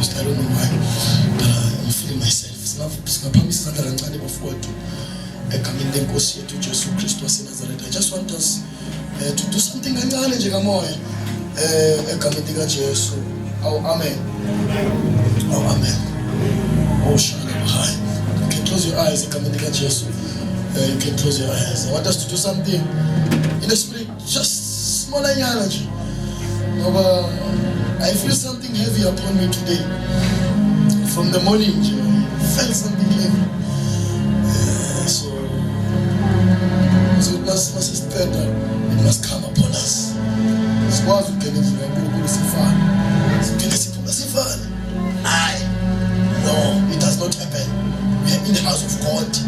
Ghost. I don't know why, but I'm feeling myself. Singaphamisa kancane bafowethu egameni lenkosi yethu Jesu Kristu waseNazaretha. I just want us to do something kancane nje kamoya egameni likaJesu. Oh amen. Oh amen. Oh shana bahai. You can close your eyes egameni likaJesu. You can close your eyes. I want us to do something in the spirit, just small energy. I feel something heavy upon me today. From the morning, I felt something heavy. So it must spread that. It must come upon us. No, it does not happen. We are in the house of God,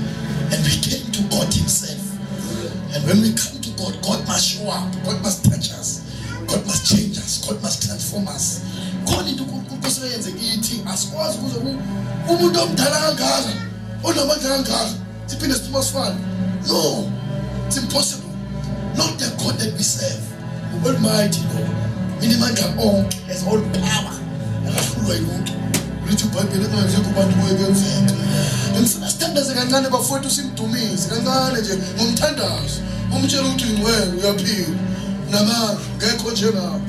and we came to God Himself. And when we come to God, God must show up. God must touch us. God must change us. God must transform us. God into kusebenze kithi asikwazi ukuze umuntu omdala kangaka onamandla kangaka siphinde sifane. No, it's impossible. Not the God that we serve. The Almighty God. Minimandla onke has all power. Akahlulwa yilutho. Lithi iBhayibheli engaze kubantu boyekenzeka. Ngifuna sithandaze kancane bafowethu simdumise kancane nje ngomthandazo. Umtshela ukuthi ngwena uyaphila. Namandla ngekho nje nawe.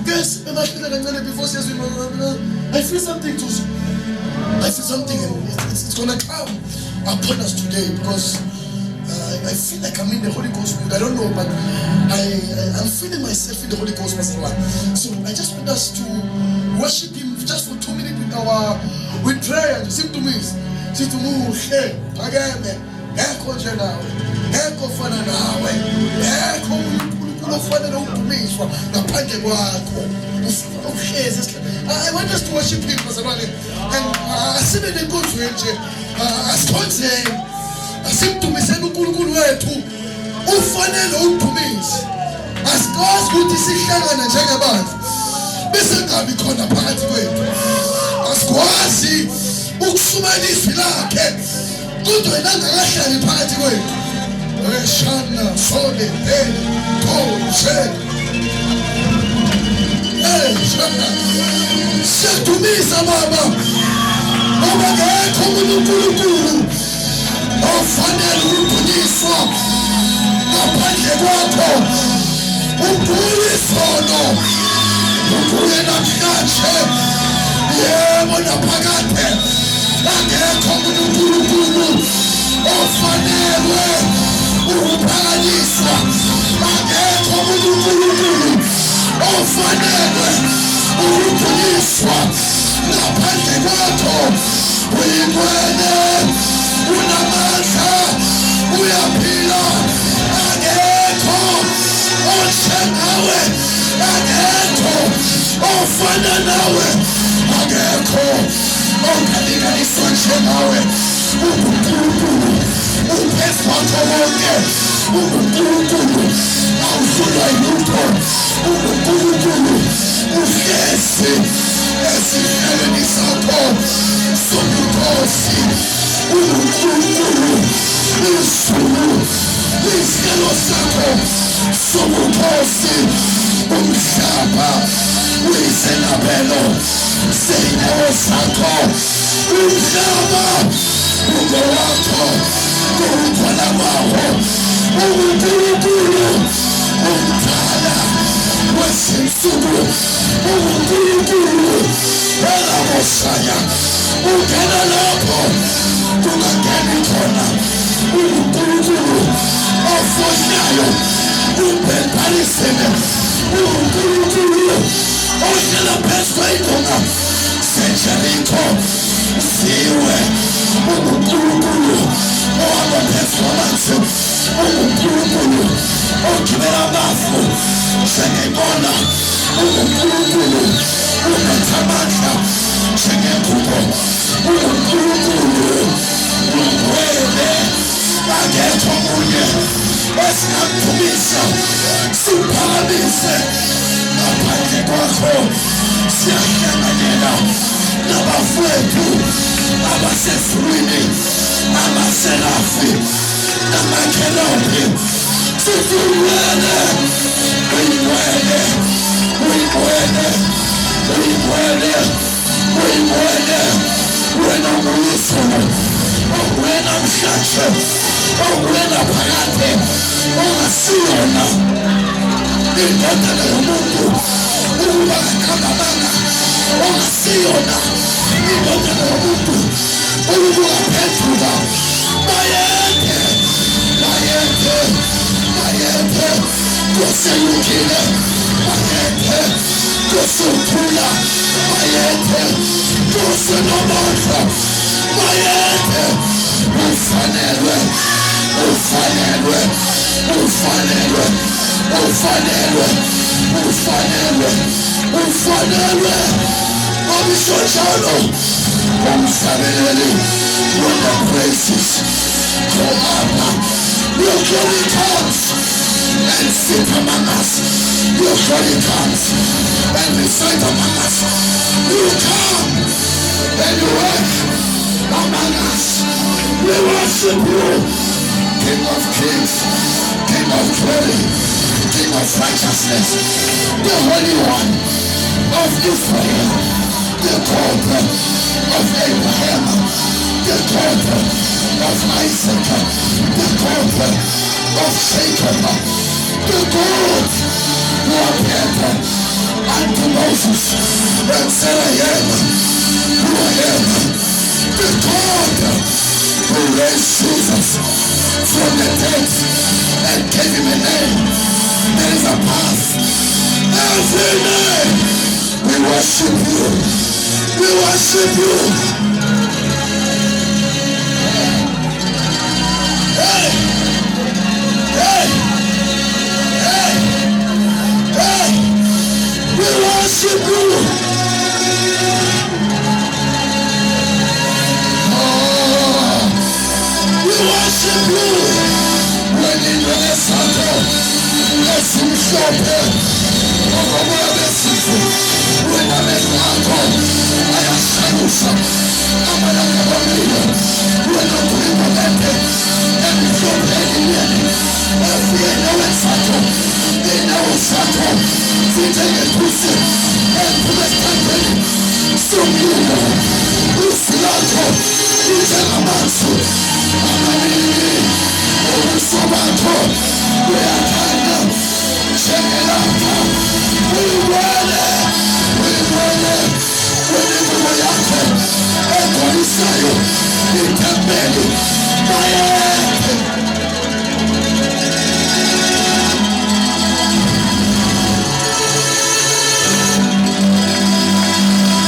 Yes, before says I feel something and it's gonna come upon us today because I feel like I'm in the Holy Ghost mood. I don't know, but I'm feeling myself in the Holy Ghost. So I just want us to worship Him just for 2 minutes with prayer. Sing to me. Sing to me. Again, I want us to worship Him and I see the good way. I seem to be saying uNkulunkulu wethu ufanele ukudumiswa. Asikwazi ukuthi sihlangane njengabantu bese ngabi khona phakathi kwethu. Asikwazi ukusumana izwi lakhe kodwa yena angakahlali phakathi kwethu. Shana sole koshe shana siyadumiza baba ngoba ngekho uNkulunkulu ofanele ukudumiswa ngaphandle kwakho. UNkulunkulu ubuye namhlanje yebo naphakade angekho uNkulunkulu ofanele ukuphakanyiswa. Angekho uNkulunkulu ofanele ukudumiswa ngaphandle kwakho. Uyingcwele, unamandla, uyaphila. Angekho onjengawe, angekho ofana nawe, angekho ongalinganiswa njengawe. uNkulunkulu uphethe konke. uNkulunkulu awuhlulwa yilutho. uNkulunkulu uhlezi esihlalweni sakho sobukhosi. uNkulunkulu izulu isihlalo sakho sobukhosi. Umhlaba uyisenabelo seyindawo sakho. Umhlaba ungowakho, kuwukhona kwawo. uNkulunkulu umdala wezinsuku. uNkulunkulu elamoshaya ungena lapho kungangeni khona. uNkulunkulu ofohlayo ubhebhalisile. uNkulunkulu ohlala phezu kwey'ntonga zeJerikho ziwe. uNkulunkulu ohamba phezu kwamanzi. uNkulunkulu ogibela abafu njengebona. uNkulunkulu unamandla njengenkukhu. uNkulunkulu ungcwele. Angekho omunye esingamdumisa siphakamise ngaphandle kwakho. Siyahlanganyela nabafowethu abasezulwini, amaserafi namakherubi. Sithi uyingcwele, uyingcwele, uyingcwele, uyingcwele, uyingcwele. Ongaphandle ongwena phakathi ongasiyona indodana yomuntu ukuba ngabanga ongasiyona indodana yomuntu ukuba phethuka bayethe kuseyukile bayethe kusuthula bayethe kusenomandla bayethe ufanelwe abishonjalo umhlabeleli when the praises go up your glory comes and sit among us. Your glory comes and reside among us. You come and you work among us. We worship you, King of Kings, King of glory, King of righteousness, the Holy One of Israel, the God of Abraham, the God of Isaac, the God of Jacob, the God who appeared unto Moses and said, I am who I am, the God who raised Jesus from the dead and gave him a name that is above every name. We worship you. We worship you. Hey! Hey! Hey! Hey! We worship you. Oh, we worship you. When in the Sunday, let's sing shopping. When I'm at Marco, I am Sanusa. I'm an Academy. When I'm doing the landing, and if you're ready, every know it's Sato. They know it's Sato. They take a pussy and put a company. So you know, who's Lato? Who's a Mamansu? I'm a million. Oh, so Mato. We are kind of. Check it out. We run it. We run it. We live in the yard. And what is that? In the belly.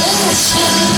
Oh, son.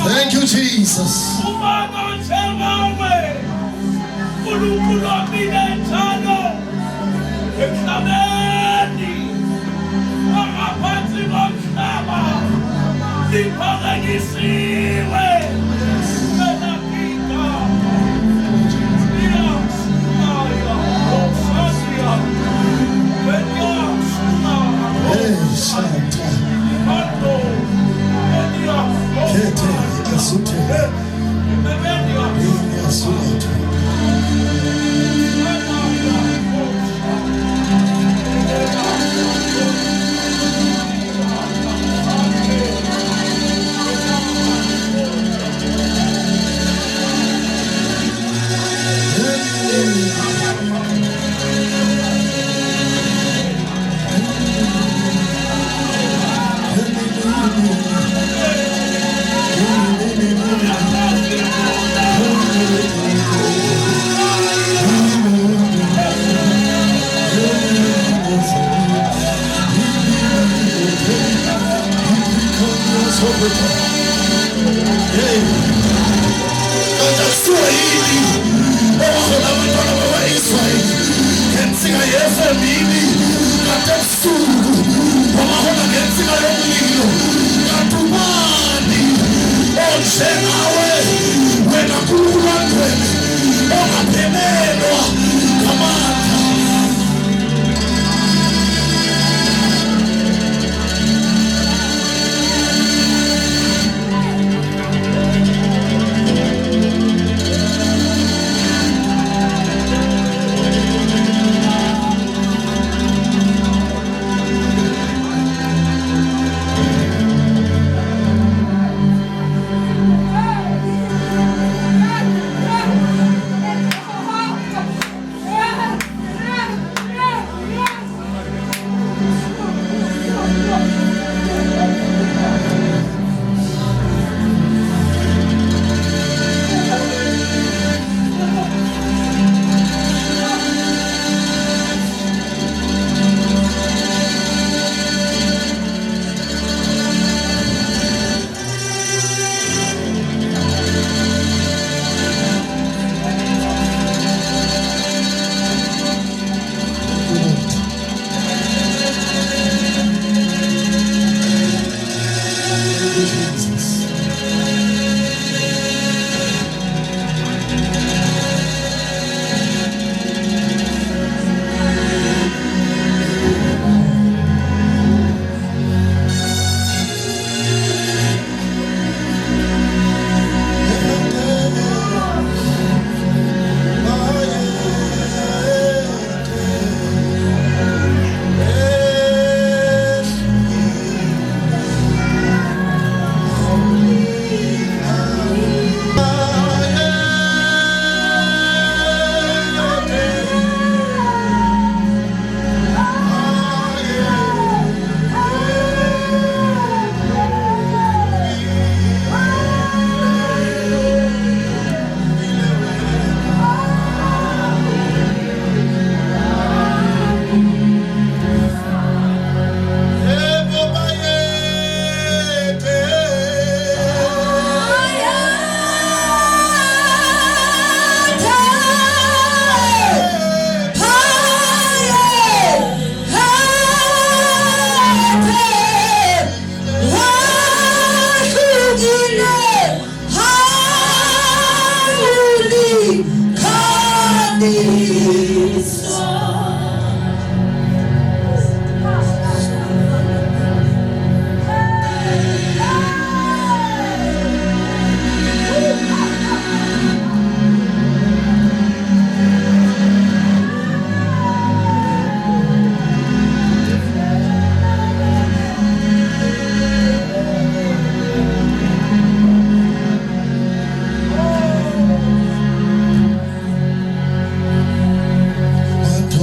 Thank you, Jesus.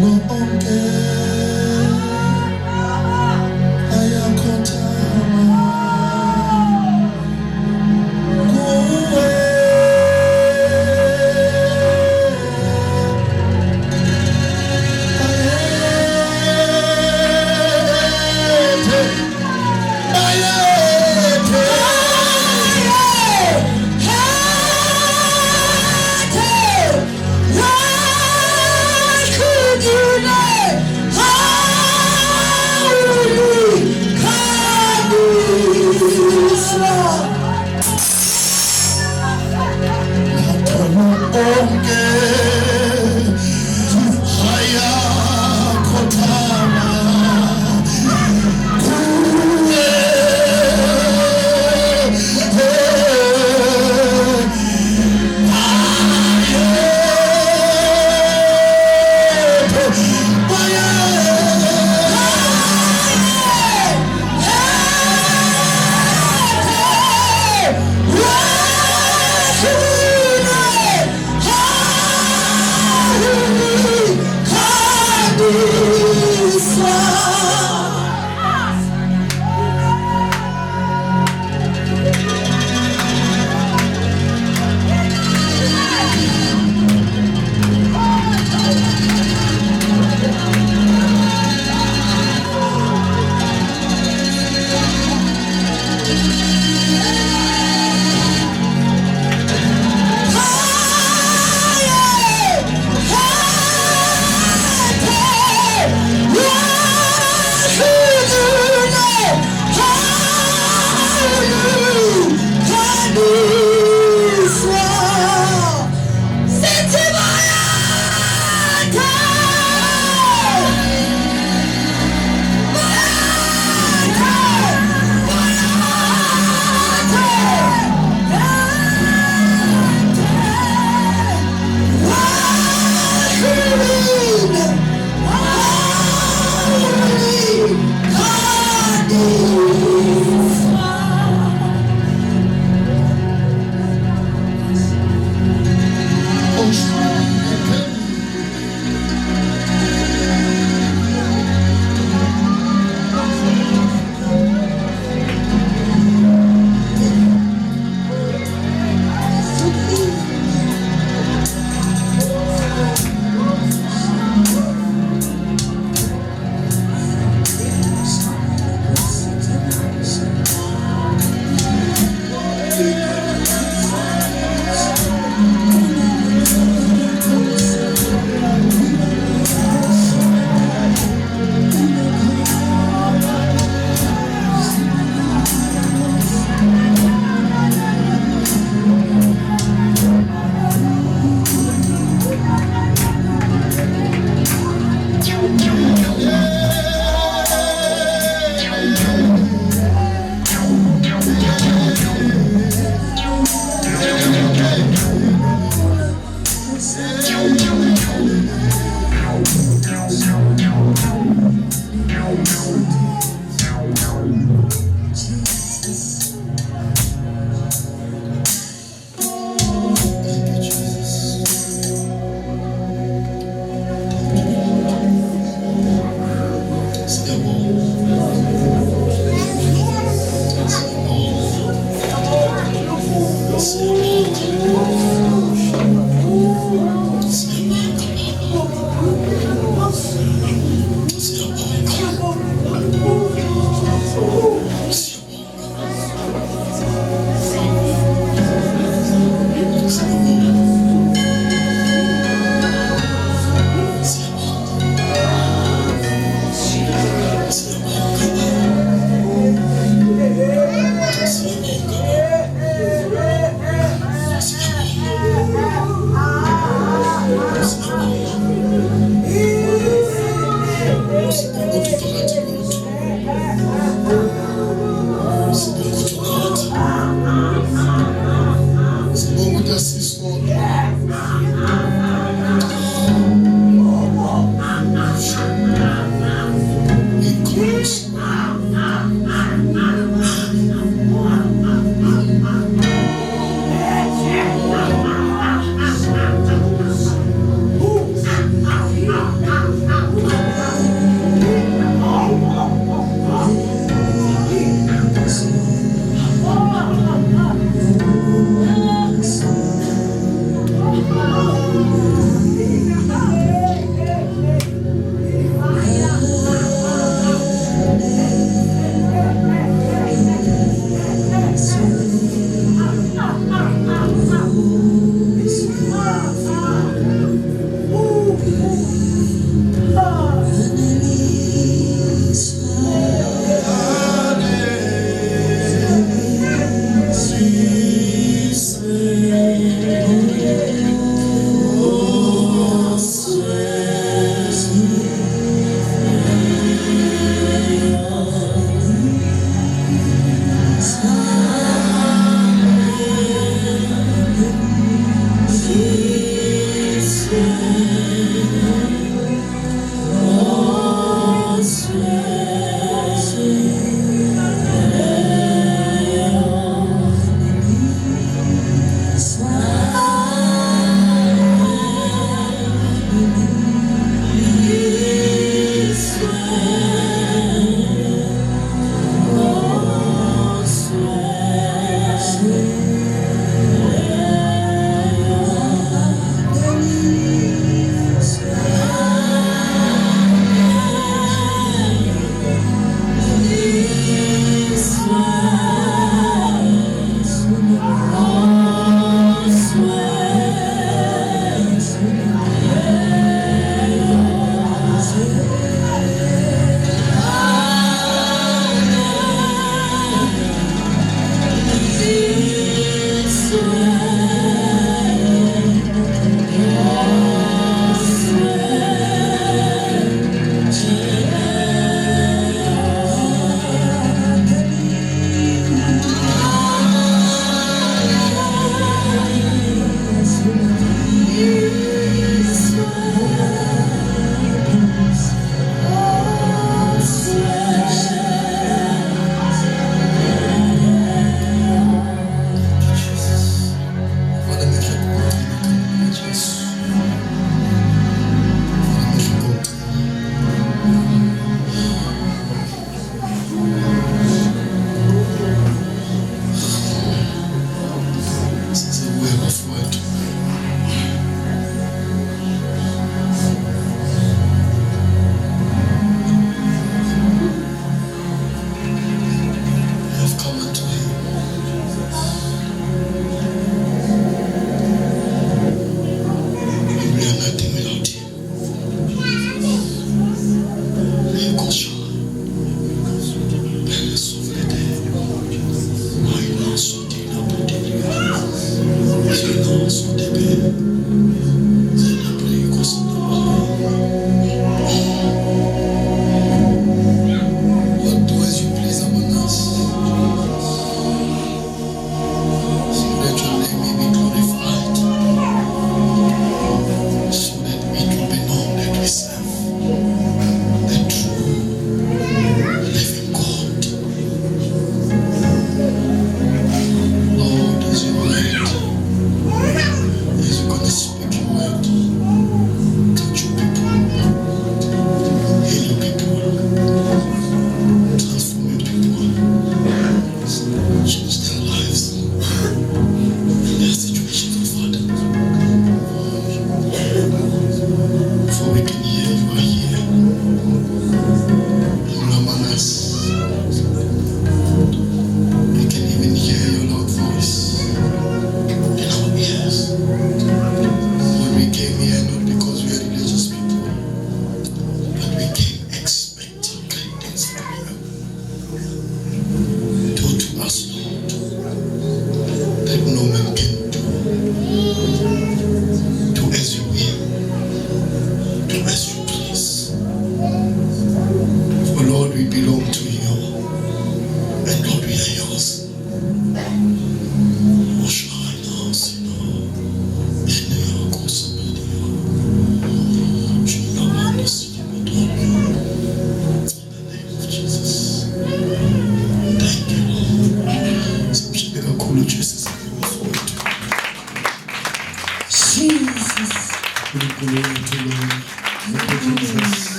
Could you know?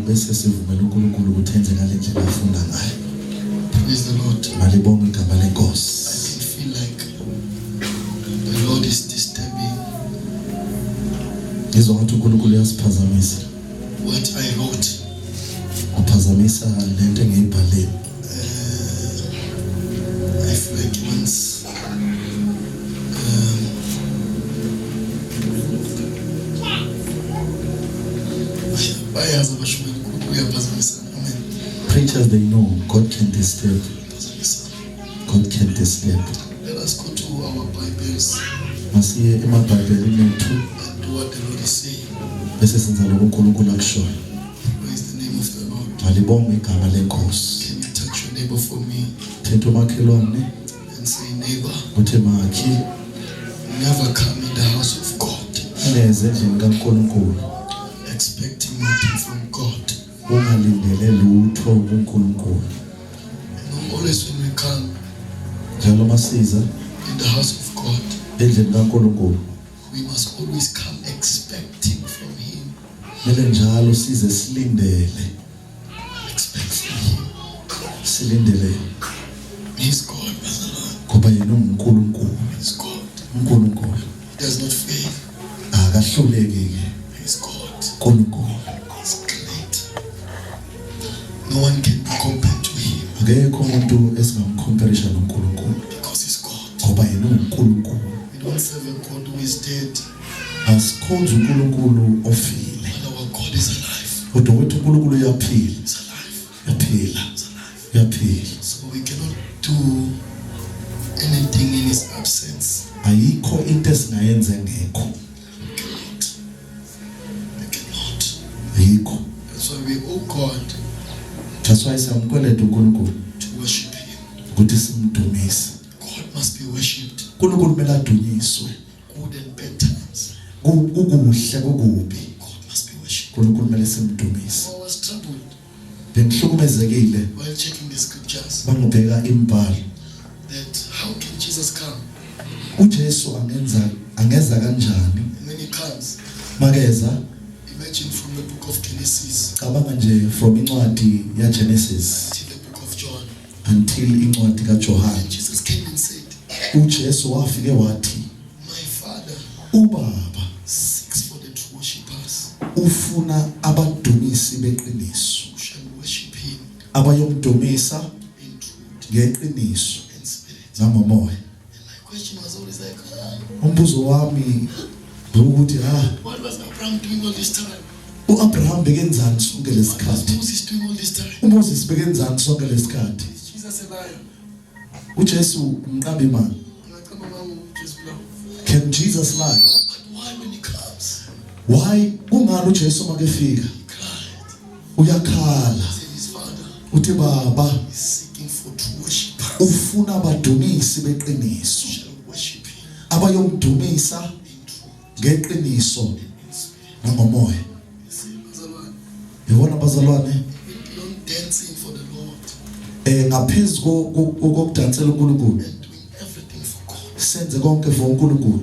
Bese sivumela uNkulunkulu ukuthi enze ngale ndlela afuna ngayo. Praise the Lord. Malibonge igama lenkosi. I feel like the Lord is disturbing. Ngizwa ukuthi uNkulunkulu uyasiphazamisa. What I wrote. Uphazamisa lento engiyibhalile. I feel like once preachers, they know God can disturb. God can disturb. Let us go to our Bibles Masiye emabhayibhelini ethu and do what the Lord is saying. bese senza lokho uNkulunkulu akushoyo. Praise the name of the Lord. Malibonge igama lenkosi. Can you touch your neighbor for me Thetha umakhelwane and say, neighbor, uthi makhi never come in the house of God neze endlini kaNkulunkulu expecting nothing from God. ungalindele lutho kuNkulunkulu. And always when we come Njalo masiza in the house of God, endlini kaNkulunkulu we must always come expecting from Him. mele njalo size silindele. Expect from Him. Silindele He's God, Brother Lord. ngoba yena uNkulunkulu. He's God. uNkulunkulu He does not fail. akahluleki ke. He's God. uNkulunkulu He's great. No one can be compared to Him akekho umuntu esingamcomparison noNkulunkulu because He's God. ngoba yena uNkulunkulu. We don't serve a God who is dead, Asikhonza uNkulunkulu ofile. but our God is alive. Kodwa wethu uNkulunkulu uyaphila. He's alive. Uyaphila. He's alive. Uyaphila. So we cannot do anything in His absence. Ayikho into esingayenza engekho. We cannot. We cannot. Ayikho. That's why we owe God That's why siyamkweleta uNkulunkulu to worship Him. ukuthi simdumise. God must be worshipped, uNkulunkulu kumele adunyiswe. good and bad times. Kukuhle kukubi. God must be worshipped. uNkulunkulu kumele simdumise. I was troubled Bengihlukumezekile while checking the scriptures bangibheka imbali. that how can Jesus come? uJesu angeza kanjani? And when He comes, Makeza imagine from the book of Genesis cabanga nje from incwadi yaGenesis till the book of John. until incwadi kaJohane. And Jesus came and said, uJesu wafike wathi my Father uBaba seeks for the true worshippers ufuna abadumisi beqiniso who shall worship Him abayomdumisa in truth ngeqiniso and spirit. namomoya. And my question was always like, Umbuzo wami ukuthi what was Abraham doing all this time? uAbraham bekenzani sonke What was lesikhathi? Moses doing all this time? uMoses bekenzani sonke lesikhathi? Is Jesus a liar? uJesu umqambi mani? And I come along with just blow. Can Jesus lie? But why when He comes, Why kungani uJesu makefika He cried? uyakhala He said His Father uthi baba is seeking for true worshippers ufuna abadumisi who beqiniso shall worship Him abayomdumisa in truth ngeqiniso and in spirit. namomoya. You see, Bazalwane, Yabona bazalwane, even beyond dancing for the Lord ngaphezulu kokudansela uNkulunkulu and doing everything for God, senze konke for uNkulunkulu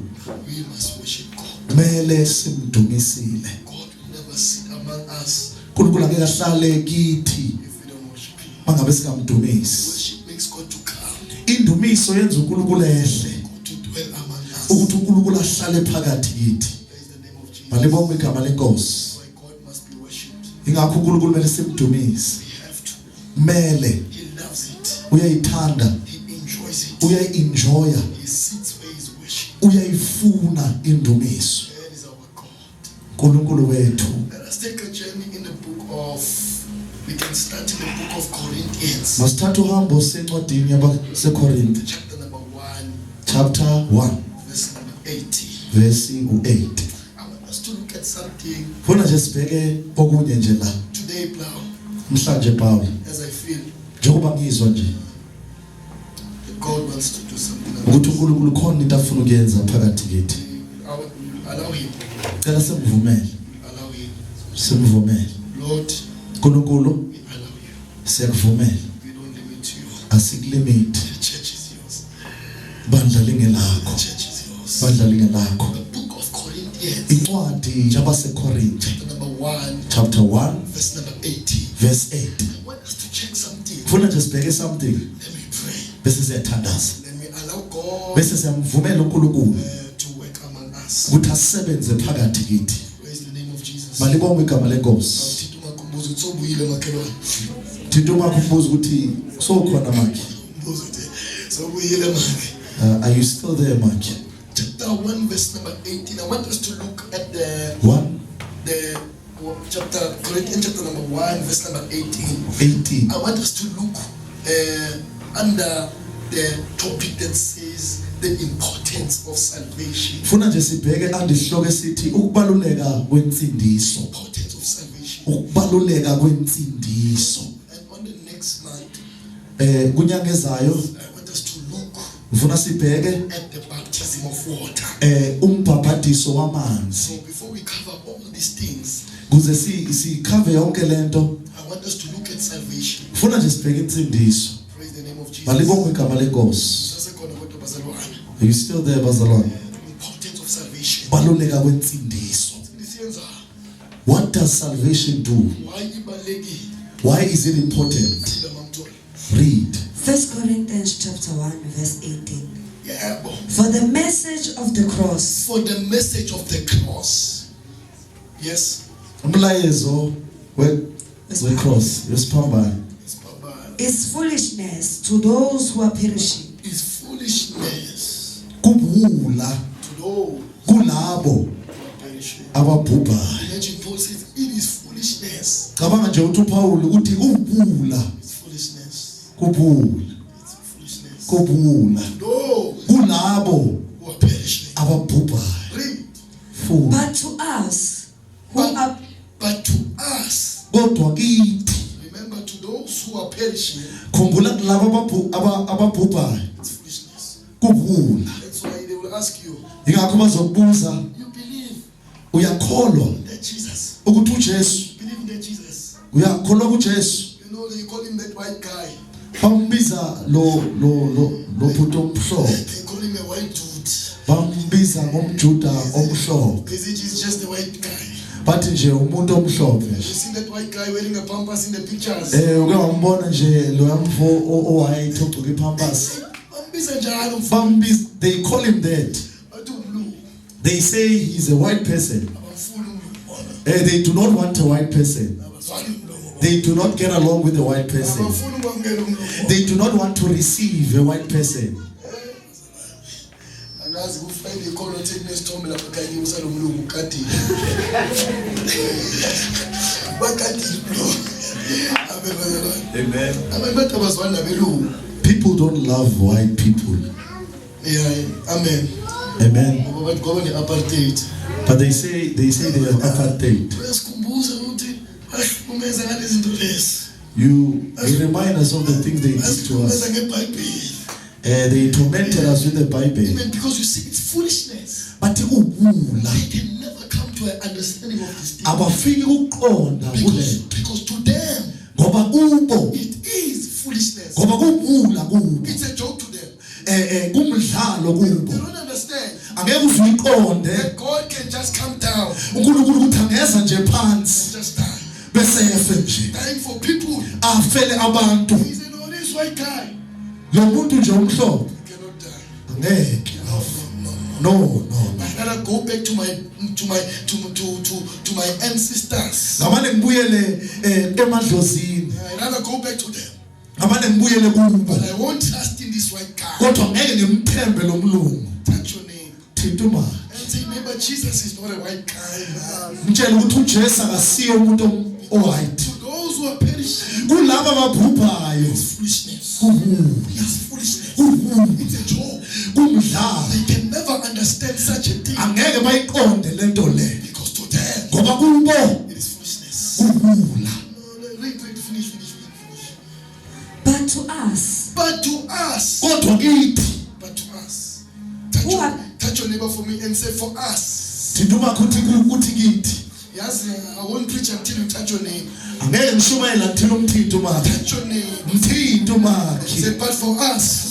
we must worship God. kumele simdumisile. God will never sit among us uNkulunkulu angeke ahlale kithi if we don't worship Him. mangabe singamdumisi. Worship makes God to come, Indumiso yenza uNkulunkulu ehle God to dwell among us. ukuthi uNkulunkulu ahlale phakathi kithi. That is the name of Jesus. Malibonge igama lenkosi. Why God must be worshipped. Ingakho uNkulunkulu kumele simdumise. We have to. Kumele He loves it. uyayithanda, He enjoys it. uyayi-enjoya, He sits where He's worship. uyayifuna indumiso. That is our God. uNkulunkulu wethu. Let us take a journey in the book of, we can start in the book of Corinthians, Masithatha uhambo sencwadini yabaseKorinte chapter number 1, chapter 1 verse number 80. verse u8. I want us to look at something Funa nje sibheke okunye nje la today, Blau, mhlanje Paul. as I feel Njengoba ngizwa nje that God wants to do something about ukuthi uNkulunkulu khona into afuna ukuyenza phakathi kithi. Allow Him. Cela simvumele, Allow Him. simvumele. Lord, uNkulunkulu we allow You. siyakuvumela, We don't limit You. asikulimit. The church is Yours. Bandla The lingelakho, church is Yours. bandla lingelakho. The book of Corinthians, Incwadi yabaseKorinte chapter number 1, chapter 1 verse number 80. verse 8. I want us to check something. Funa nje sibheke something Let me pray. bese siyathandaza. Let me allow God Bese siyamvumela uNkulunkulu to work among us. ukuthi asebenze phakathi kithi. Praise the name of Jesus. Malibonge igama lenkosi. Awuthi ungakhumbuza ukuthi sobuyile makhelwane. Thinta uma kubuza ukuthi sokhona manje. Umbuzo ukuthi sobuyile manje. Are you still there manje? Chapter 1 verse number 18. I want us to look at the chapter Corinthians chapter number 1 verse number 18. 18. I want us to look under the topic that says the importance of salvation. Funa nje sibheke andisihloko esithi ukubaluleka kwensindiso. Importance of salvation. ukubaluleka kwensindiso. And on the next month, kunyanga ezayo I want us to look ufuna sibheke at the baptism of water. umbhabhadiso wamanzi. So before we cover all these things, Kuze sikhave yonke lento I want us to look at salvation. ufuna nje sibheke insindiso. Praise the name of Jesus. Malibonge igama lenkosi. Are you still there, bazalwane? Importance of salvation. Baluleka kwensindiso. What does salvation do? Why is it important? Read. 1 Corinthians chapter 1 verse 18. Yeah. For the message of the cross. For the message of the cross. Yes. Umlayezo we-cross yesiphambano is foolishness to those who are perishing. Is foolishness kubula to those kulabo who are perishing. ababhubhayo. Imagine Paul says it is foolishness. Cabanga nje uthi uPaul uthi kubula It's foolishness. kubula It's foolishness. kubula Those kulabo who are perishing. ababhubhayo. Read. But to us who are But to us, Kodwa kithi remember, to those who are perishing, khumbula kulabo ababhubhayo it's foolishness. kubula. That's why they will ask you, Ingakho bazokubuza you believe uyakholwa that Jesus? ukuthi uJesu You believe in that Jesus? uyakholwa kuJesu. You know, they call him that white guy. Bambiza lo bhuti omhlophe. They call him a white dude. Bambiza ngomjuda omhlophe. They say he's just a white guy. Bathi nje umuntu omhlophe. You seen that white guy wearing a pampas in the pictures? Uke wambona nje lo yamfo white ogcoka ipampers. Bambiza, they call him that. They say he's a white person. They do not want a white person. They do not get along with a white person. They do not want to receive a white person. Amen. People don't love white people. Yeah, amen. Amen. Apartheid. But they say they are apartheid. You remind us of the things they did to us. They tormented us with the Bible. Amen. Because you see, it's foolishness. But they can never come to an understanding of this thing. Because to them, it is foolishness. It's a joke to them. They don't understand that God can just come down and just die. Dying for people. He said, no, this white guy, you cannot die. No. I gotta go back to my ancestors. I gotta go back to them. But I won't trust in this white guy. Touch your name and say, remember, Jesus is not a white guy. To those who are perishing, it's foolishness. It's foolishness. It's a joke. They can never understand such a thing. Because to them, it is foolishness. Finish. but to us. Touch your neighbor for me and say, for us. Yes, I won't preach until you touch your name. Touch your name. Say, but for us.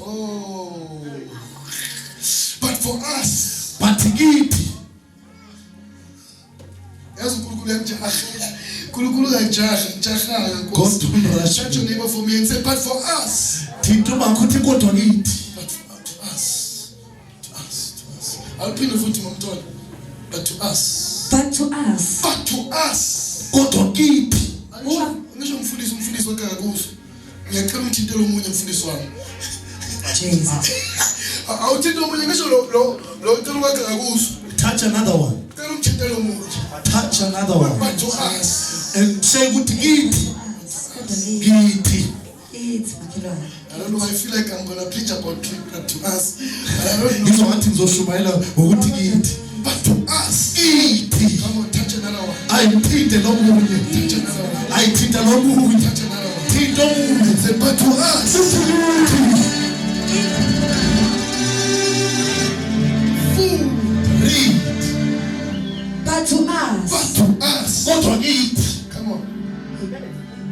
Oh. But for us. Touch your neighbor for me and say, but for us. But to us. I'll pin the foot to my tongue. But to us. Touch another one. But to us. And say good to eat. I don't know, I feel like I'm gonna preach about to us. But I don't know. But to us, ithi come on, touch another one. ayithinte lomunye, Touch another one. ayithinta lomunye, Touch another one. thinta omunye. Say, but to us, food. Read. But to us, But to us, Kodwa kithi, come on,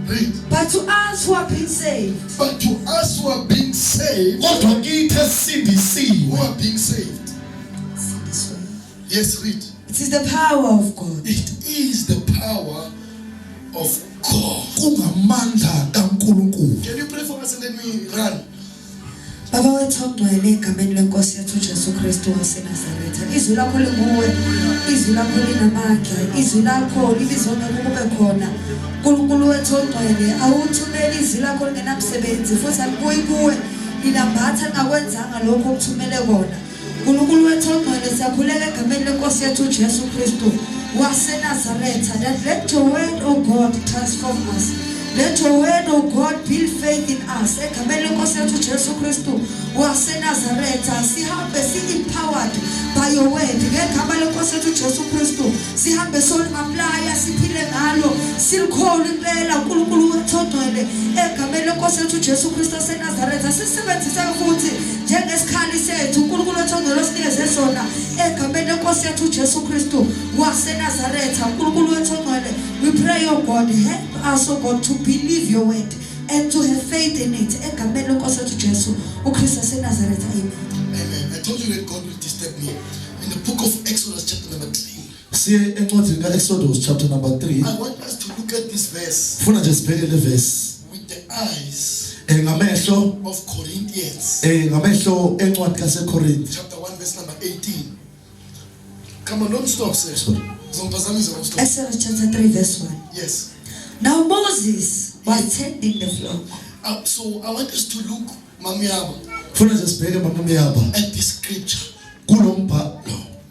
read. but to us who are being saved, But to us who are being saved, kodwa kithi who esindisiwe. are being saved. see this way. Yes, read. It is the power of God. It is the power of God. Kungamandla kaNkulunkulu. Can you pray for us and then we run? Baba wethu ongcwele egameni lenkosi yethu Jesu Kristu waseNazaretha. Izwi lakho linguwe, izwi lakho linamandla, izwi lakho libizonke kube khona. Nkulunkulu wethu ongcwele, awuthumeli izwi lakho lingenamsebenzi futhi alibuyi kuwe lilambatha ngakwenzanga lokho okuthumele kona. Nkulunkulu wethu ongcwele, siyakhuleka egameni lenkosi yethu Jesu Kristu waseNazaretha, that let your word, O God, transform us. Let your word, O God, build faith in us. Egameni lenkosi yethu Jesu Kristu waseNazaretha, sihambe si-empowered by your word. Ngegama lenkosi yethu Jesu Kristu sihambe soli-aplya, siphile ngalo, silikhole impela uNkulunkulu wethu ongcwele. Egameni lenkosi yethu Jesu Kristu waseNazaretha, sisebenzise futhi njengesikhali sethu uNkulunkulu wethu ongcwele osinikeze sona. Egameni lenkosi yethu Jesu Kristu waseNazaretha, uNkulunkulu wethu ongcwele, we pray, O God, help us, O God, to believe your word and to have faith in it. Egameni lenkosi yethu Jesu uKristu waseNazaretha. Amen. Amen. I told you that God will disturb me. In the book of Exodus chapter number 3, Siye encwadini kaExodus chapter number 3. I want us to look at this verse Funa nje sibheke le verse with the eyes ngamehlo of Corinthians. ngamehlo encwadi kaseKorinte. Chapter 1 verse number 18. Come on, don't stop, sir. Sorry. Zompazamiso, don't stop. Exodus chapter 3 verse 1. Yes. Now Moses was tending the flock. So I want us to look, Mamiaba, Funa nje sibheke mamamiyaba at this scripture. kulombhalo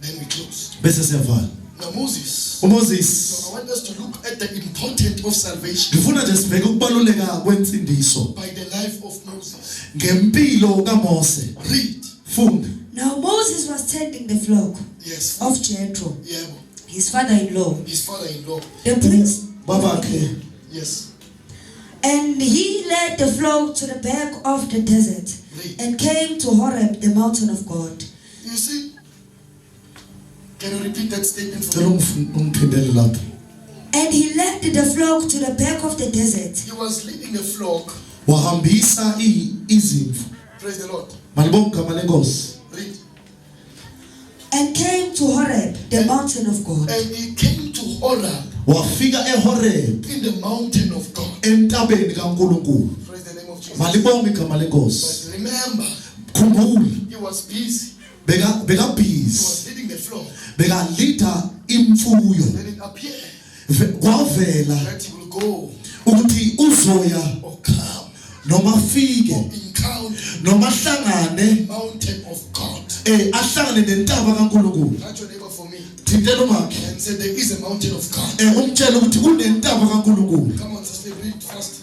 Then we close. bese siyavala. Now Moses. uMoses, So I want us to look at the importance of salvation ngifuna nje sibheke ukubaluleka kwensindiso by the life of Moses. ngempilo kaMose. Read. Funda. Now Moses was tending the flock Yes. of Jethro, Yeah. his father-in-law, His father-in-law. the priest. Babakhe Yes. And he led the flock to the back of the desert and came to Horeb, the mountain of God. You see? Can you repeat that statement for cela me? ungiphindele lapho. And he led the flock to the back of the desert. He was leading the flock. Wahambisa izimvu. Praise the Lord. Malibonga igama lenkosi. Read. And came to Horeb, the mountain of God. And he came to Horeb, Wafika eHoreb in the mountain of God. entabeni kaNkulunkulu. Praise the name of Jesus. Malibonga igama lenkosi. But remember, Khumbula he was busy. beka He busy. was leading the flock. Beka leader imfuyo. Then it appeared Kwavela that he will go ukuthi uzoya or come noma afike or encounter noma ahlangane the mountain of God. ahlangane nentaba kaNkulunkulu. Touch your neighbor for me Thintela umakhe and say there is a mountain of God. umtshela ukuthi kunentaba kaNkulunkulu. Come on, sister, read fast.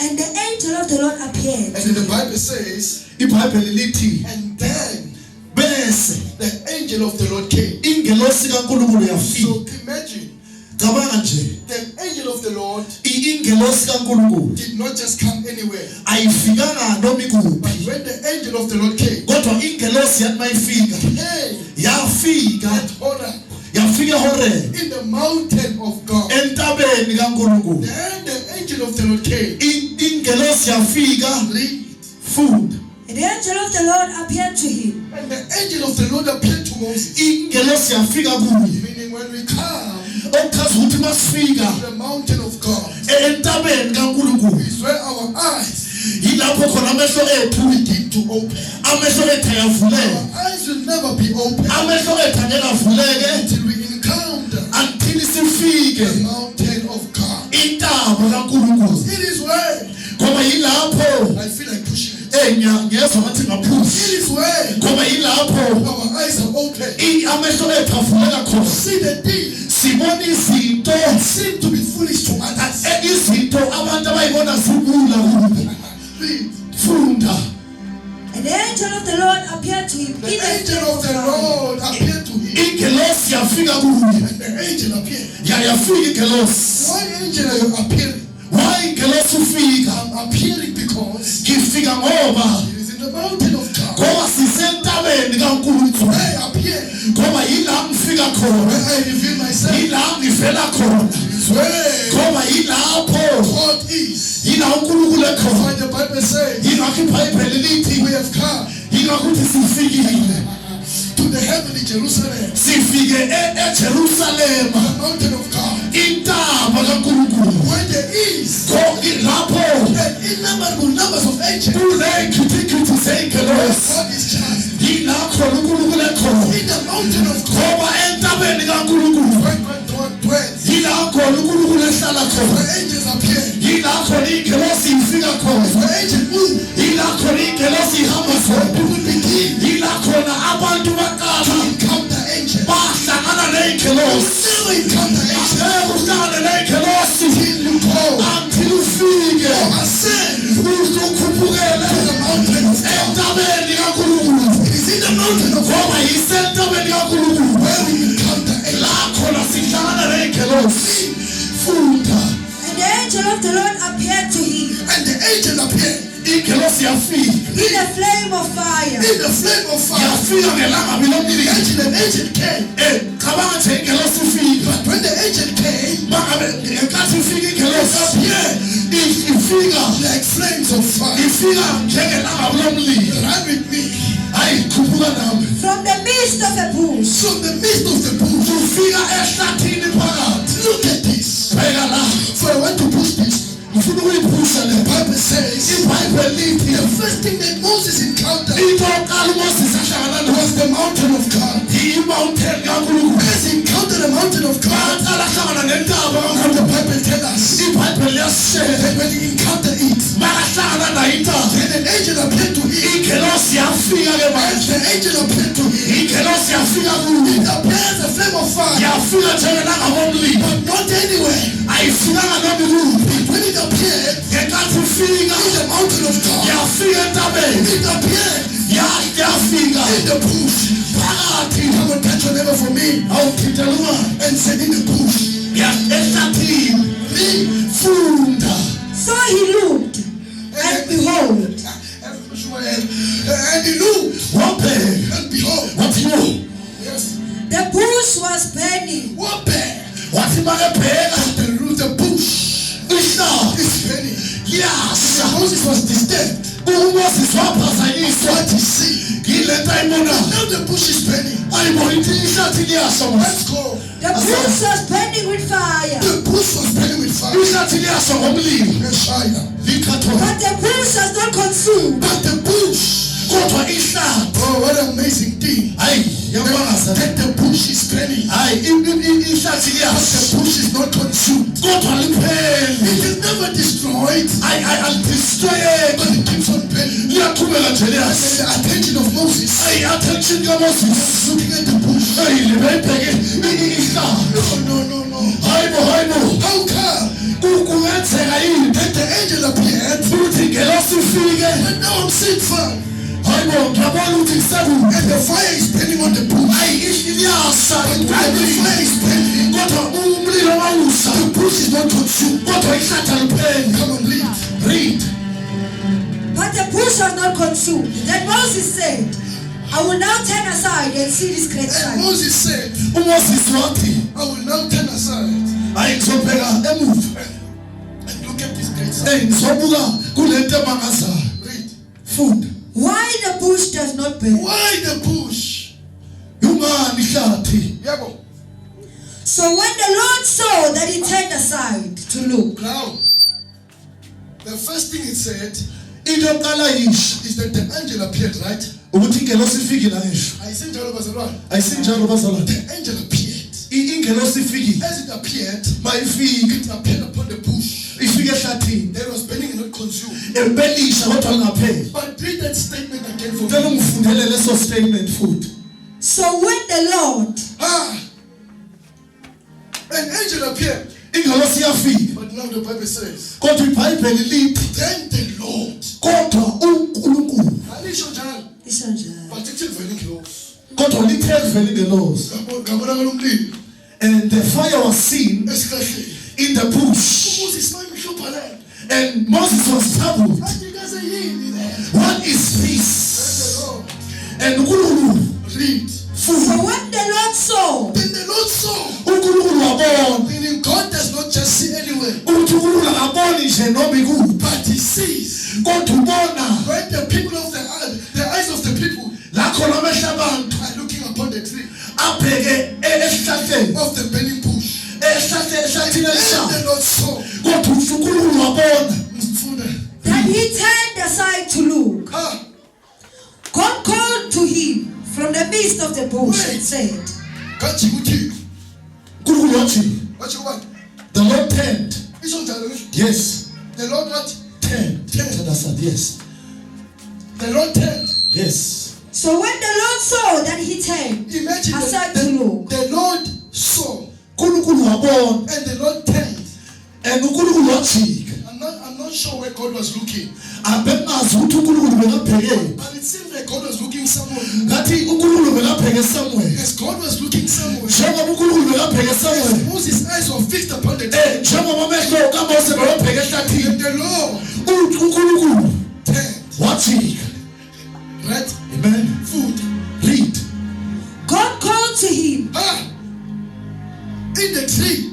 And the angel of the Lord appeared. And then the Bible says, iBhayibheli lithi and then bese the angel of the Lord came. ingelosi kaNkulunkulu So yafika. imagine, Cabanga nje the angel of the Lord ingelosi kaNkulunkulu did not just come anywhere. ayifikanga noma But ikuphi, when the angel of the Lord came, kodwa ingelosi yathi mayifika hey, yafika at Horeb, yafika eHoreb in the mountain of God. entabeni kaNkulunkulu. Then the angel of the Lord came. Ingelosi yafika. Read. Funda. And the angel of the Lord appeared to him. And the angel of the Lord appeared to Moses. Ingelosi yafika kuye. Meaning when we come Okuchaza ukuthi masifika to the mountain of God, entabeni kaNkulunkulu is where our eyes yilapho khona amehlo ethu begin to open. amehlo ethu ayavuleka. Our eyes will never be open Amehlo ethu angeke avuleke until we encounter until sifike the mountain of God. intaba kaNkulunkulu. It is where Ngoba yilapho I feel like pushing it. ngiyezwa ngathi ngaphuza. It is where Ngoba yilapho our eyes are open. amehlo ethu avuleka khona. See the things Sibona izinto that seem to be foolish to others. izinto abantu abayibona zibula kubo. Read. Funda. And the angel of the Lord appeared to him. The angel of the Lord appeared to him ingelosi yafika kuye. And the angel appeared. Yafika ingelosi. Why angel are you appearing? Why ingelosi ufika? I'm appearing because Ngifika ngoba it is in the mountain of God. ngoba sisentabeni kaNkulunkulu. I appear. Ngoba yila ngifika khona. When I reveal myself. Yila ngivela khona. Where Ngoba yilapho God is. yila uNkulunkulu ekhona. What the Bible says. Yingakho iBhayibheli lithi We have come yingakho uthi sifikile to the heavenly Jerusalem. sifike eJerusalem, The mountain of God. intaba kaNkulunkulu. Where there is Lapho an innumerable numbers of angels. kuney'khithikhithi zey'ngelosi. God is charged. Yilapho uNkulunkulu ekhona. In the mountain of God. Ngoba entabeni kaNkulunkulu Where God dwells. yilapho uNkulunkulu ehlala khona. Where angels appear. Yilapho ingelosi ifika khona. Where angels move. Yilapho ingelosi ihamba Where khona. people begin Yilapho abantu to baqala encounter angels. bahlangana ney'ngelosi. Never encounter angels Uhlangane ney'ngelosi till you go. until ufike Ascend uze ukhuphukele to the mountain of God. entabeni kaNkulunkulu. It is in the mountain of God Ngoba yisentabeni kaNkulunkulu where we encounter angels. la khona sihlangana ney'ngelosi. Funda And the angel of the Lord appeared to him And the angel appeared ingelosi yafika. in a flame of fire. in the flame of fire. Yafika ngelangabi lomlilo. An angel came. Cabanga nje ingelosi ifika. But when the angel came, Mangabe ngenkathi ifika ingelosi ifika like flames of fire, ifika njengelangabi lomlilo. ran with me Hayi khuphuka nami. From the midst of a bush. from the midst of the bush. Ufika ehlathini phakathi. Look at this. Bheka la. For I want to push this. Ngifuna ukuyiphusha le. The Bible says iBhayibheli lithi the first thing that Moses encountered into yokuqala uMoses ahlangana was the mountain of God. i-mountain kaNkulunkulu. As he encountered the mountain of God, Waqala ahlangana nentaba and kaNkulunkulu. the Bible tells us iBhayibheli liyasitshela that when he encountered it, makahlangana nayo intaba. then an angel appeared to him. Ingelosi yafika ke As manje. the angel appeared to him, Ingelosi yafika kuye. it appears a flame of fire, Yafika njengelanga lomlilo. but not anywhere. Ayifikanga noma ikuphi. When it appeared Ngenkathi ifika in the mountain of God, yafika entabeni. it appeared Yafika in the bush. phakathi. Come on, touch your neighbor for me Awuthintela umama. and said in the bush. Ehlathini. Me, Funda. So he looked, and behold, and he looked, Wabheka. and behold, Wathi yo. yes, the bush was burning. what bear? Wathi makebheka. The root, the bush Ihlaba. is burning. Yasha. Moses was disturbed. uMoses waphazanyiswa. What he see? Yile nto ayibonayo. Now the bush is burning. Ayibona ithi ihlathi liyasha manje. Let's go. The bush was burning with fire. The bush was burning with fire. Ihlathi liyasha ngomlilo. Messiah. Likhathona. But the bush was not consumed. But the bush, Kodwa ihlathi. oh, what an amazing thing. Hayi, yabangaza. That the bush is burning. Hayi, ihlathi But liyasha. the bush is not consumed. Kodwa lipheli. It is never destroyed, Alidestroyeki. but it keeps on burning. Liyaqhubeka nje And liyasha. the attention of Moses Hayi, attention kaMoses. looking at the bush. Hayi, libeyibheke ihlathi. No. Hayibo. How come Kungenzeka yini? that the angel appeared? Futhi ingelosi ifike. But now I'm seeing fire. Hayibo, ngiyabona ukuthi kusekunye. And the fire is burning on the bush. Hayi, liyasha. And when the fire is burning, Kodwa umlilo mawusha. the bush is not consumed. Kodwa ihlathi alipheli. Come on, read. Read. But the bush was not consumed. Then Moses said, I will now turn aside and see this great And sight. Moses said, uMoses wathi, I will now turn aside hayi ngizobheka emuva. and look at this great sight. Ngizobuka kule nto emangazayo. Read. Funda. Why the bush does not burn? Why the bush? Yungani ihlathi? Yabo. So when the Lord saw that he turned aside to look, Now, the first thing it said Into yokuqala yisho is that the angel appeared, right? ukuthi ingelosi ifikile ngisho. Ayisenjalo bazalwane. Ayisinjalo bazalwane. The angel appeared. Ingelosi ifikile. As it appeared, Mayifika it appeared upon the bush. ifike ehlathini. That was burning and not consumed. Embelisha kodwa lingapheli. But read that statement again for Ngicela me. ungifundele leso statement futhi. so when the Lord, An angel appeared. Ingelosi iyafika. But now the Bible says, Kodwa iBhayibheli lithi then the Lord. kodwa uNkulunkulu. Alisho njalo. isn't But it's very close. kodwa lipheli vele ingelosi. Ngabonakala umlilo And the fire was seen esihlahleni. in the bush. Moses mayimhlupha le. And Moses was troubled. Athi kaze yini le? What is this? And uNkulunkulu Read. So when the Lord saw, Then the Lord saw. uNkulunkulu wabona Meaning God does not just see anywhere, ukuthi uNkulunkulu akaboni nje noma ikuphi, but He sees. kodwa ubona When the people of the earth, the eyes of the people la khona amehlo abantu are looking upon the tree abheke esihlahleni, of the burning bush. ehlathini And elishayo, the Lord saw. kodwa uNkulunkulu wabona Mfuna. then he turned aside to look. Ah, God called to him from the midst of the bush and said, kathi kuthi. uNkulunkulu wathi, Wathi what? the Lord turned. Isho njalo. Yes, The Lord what? turned. Turned aside. Yes, The Lord turned. yes. so when the Lord saw that he turned Imagine aside to look, the Lord saw uNkulunkulu wabona and the Lord turned. and uNkulunkulu wajika. I'm not sure where God was looking, Abengazi ukuthi uNkulunkulu bekabheke. but it seems like God was looking somewhere. Ngathi uNkulunkulu bekabheke somewhere. Yes, God was looking somewhere. Njengoba uNkulunkulu bekabheke somewhere. Moses' eyes were fixed upon the tree. Njengoba amehlo kaMose bekabheke ehlathini. And the Lord uNkulunkulu turned. wajika. Right? Amen. Food. Read. God called to him. Ah! In the tree,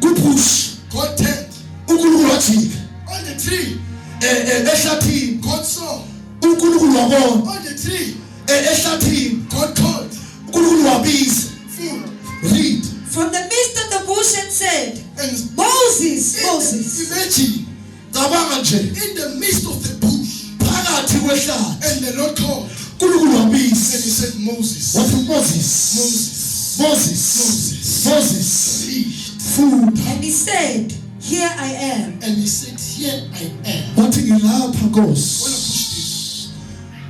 Kubush. God turned. uNkulunkulu wajika. On the tree, Ehlathini God saw. uNkulunkulu wabona. On the tree, Ehlathini God called. uNkulunkulu wabiza. Food. Read. From the midst of the bush and said, And Moses, Moses. imagine, Cabanga nje in the midst of the bush, phakathi kwehlathi and the Lord called. uNkulunkulu And He wabiza. said, Moses. Wathi Moses. Moses. Moses. Read. Food. And he said, Here I am. And he said, Here I am. Wathi ngilapha Wanna Nkosi. push this?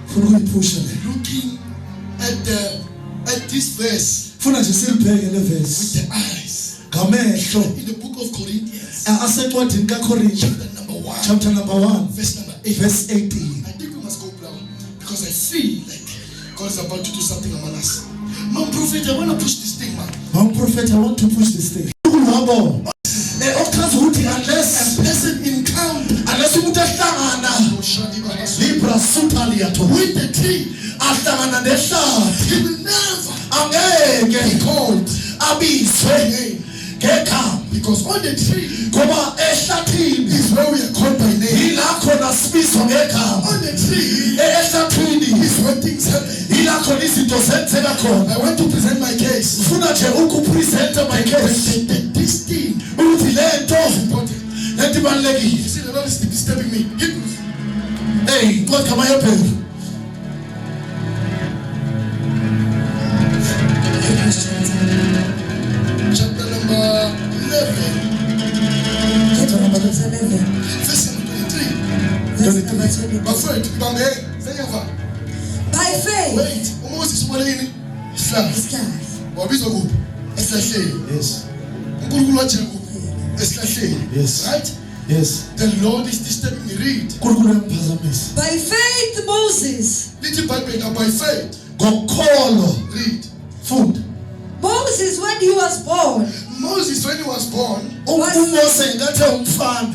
Funa ukuyiphusha le. Looking at this verse Funa nje silibheke le with verse. the eyes. Ngamehlo In the book of Corinthians, asencwadini kaKorinthe chapter number 1, chapter number 1 verse number 8. verse 18. I think we must go down because I feel like God is about to do something among us. Man, prophet, I want to push this thing, man. I'm prophet, I want to push this thing. UNkulunkulu okuchaza ukuthi A unless person encounter umuntu ahlangana libra supaliato with the tree, ahlangana nehlathi he will never angeke be called abizwe ngegama because on the tree ngoba ehlathini is where we are called by name. yilakho nasibizwa ngegama. On the tree Ehlathini is where things happen. yilakho izinto zenzeka khona. I want to present my case. Ufuna nje ukupresenta my case This thing ukuthi lento is important. lento ibalulekile. You see, the Lord is disturbing me. Hebrews Hey, Nkosi kama yaphela. chapter number 11, Chapter number 11, verse number 23. verse number 20. My friend, Bambe, Zenyava. By faith, Wait, Moses ubone yini? Islam. Islav, Wabizwa kuphi? Esihlahleni. Yes. uNkulunkulu wajika kuphi? Esihlahleni. Yes. Right? Yes. The Lord is disturbing me. Read. uNkulunkulu uyamphazamisa. by faith Moses. Lithi iBhayibheli now by faith. Ngokukholwa Read. funda. Moses, when he was born, Moses, when he was born, uMose ngathi umfana.